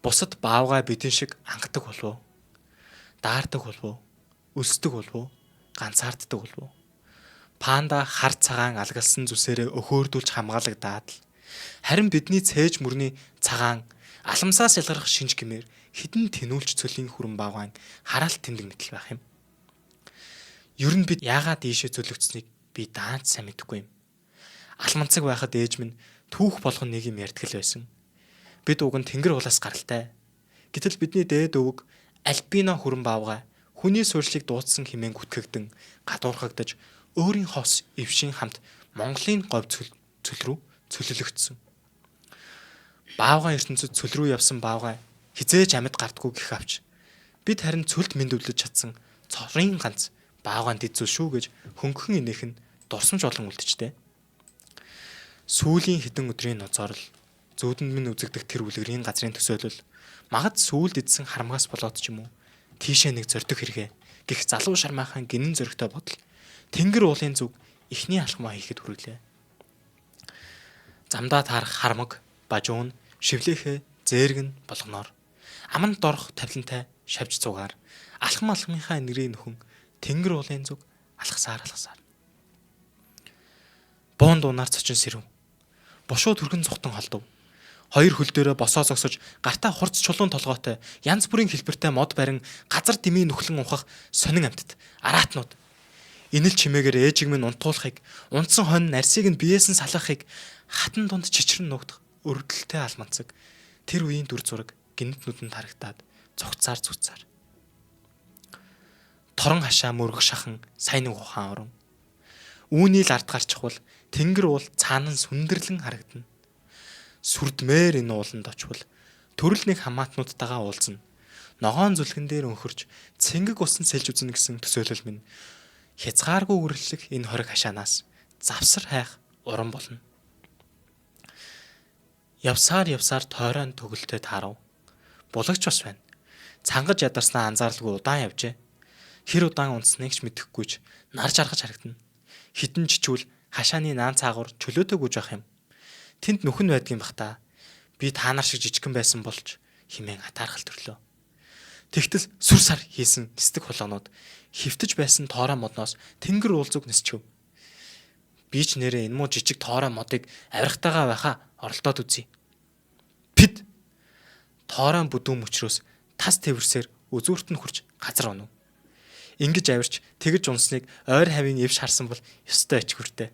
Бусад баавгай бидэн шиг ангадаг болов уу? Даардаг болов уу? Өлсдөг болов уу? Ганцаарддаг болов уу? Панда хар цагаан алгалсан зүсээрээ өхөөрдүүлж хамгаалагдаад л харин бидний цээж мөрний цагаан аламсаас ялгарах шинж гэмээр хідэн тэнүүлж цөлийн хүрэн баавгаан хараалт тэмдэг мэтэл байх юм. Ер нь бид яагаад ийшээ зөлөгцснийг би даанч сайн мэдэхгүй юм. Алманцаг байхад ээж минь түүх болгон нэг юм ярьдаг л байсан. Бид уг нь тэнгэр улаас гаралтай. Гэтэл бидний дээд өвөг альпино хүрэн баавгай хүний суурьшлыг дуудсан хэмээн гүтгэгдэн гадуурхагдаж өөрийн хос эвшин хамт Монголын говь цөл рүү цөлөлөгдсөн. Баавгай ертөнцөд цөл рүү явсан баавгай хизээж амьд гардггүй гэх авч бид харин цөлд мэндүүлж чадсан цорын ганц баавгаан дэд зүйл шүү гэж хөнгөн инээх нь дурсамж олон үлдчихтэй. Сүүлийн хэдэн өдрийн нозоор л зүүдэнд минь үзэгдэх тэр үлгэрийн газрын төсөөлөл магад сүүлд идсэн харамгаас болоод ч юм уу тийшээ нэг зордох хэрэгэ гэх залуу шармаахан гинэн зөрөгтэй бодол тэнгэр уулын зүг ихний алхмаа хийхэд хүргэлээ. Замдаа таарах хармаг, бажуун, шивлээхэ, зээргэн болгоноор аманд дорох тавилантай шавж цугаар алхмынхаа нэрийн нөхөн тэнгэр уулын зүг алхасаар. Буун дуунаар цочин сэрв. Бошуу түргэн цухтан холдов. Хоёр хөл дээрээ босоо зогсож гартаа хурц чулуун толгойтой янз бүрийн хэлбэртэй мод барин газар дэмий нүхлэн унхах сонин амьтад араатнууд инэл чимээгээр ээжиг минь унтуулахыг унтсан хонь нарсыг нь биеэс нь салгахыг хатан дунд чичрэн нуугдах өргөдөлтэй алманцаг тэр үеийн дүр зураг гинт нүдэнд харагтаад цогцаар. Торон хашаа мөргөх шахан сайн ухаан орон. Үүний л ард гарчихвал тэнгэр уул цаанан сүндэрлэн харагдана. Сүрдмээр энэ ууланд очвол төрөл нэг хамаатнуудтайгаа уулзна. Ногоон зүлгэн дээр өнхөрч цэнгэг усан сэлж үзнэ гэсэн төсөөлөл минь хязгааргүй үрлэх энэ хориг хашаанаас завсар хайх уран болно. Явсаар тойрон төгөлтэй таарав. Булагч бас байна. Цангаж ядарснаа анзааралгүй удаан явжээ. Хэр удаан унтсныг ч мэдэхгүйч нар жаргаж харагдана. Хитэн чичүүл хашааны наан цаагуур чөлөөтэй гүйж байх юм. Тэнд нүхэн байдгийн бах та. Би та нар шиг жижигхэн байсан болж химэн атаархал төрлөө. Тэгтэл сүр сар хийсэн нисдэг хулгаанууд хөвтөж байсан тоороо модноос тэнгэр уулзуг нисчв. Би ч нэрээ энэ муу жижиг тоороо модыг авирахтайгаа байхаа оролдоод үзье. Пид. Тоороо бүдүүн мөчрөөс тас тэрсээр үзүүрт нь хурж газар онов. Ингиж авирч тэгж унсныг ойр хавийн эвш харсан бол ёстой ач хүртэй.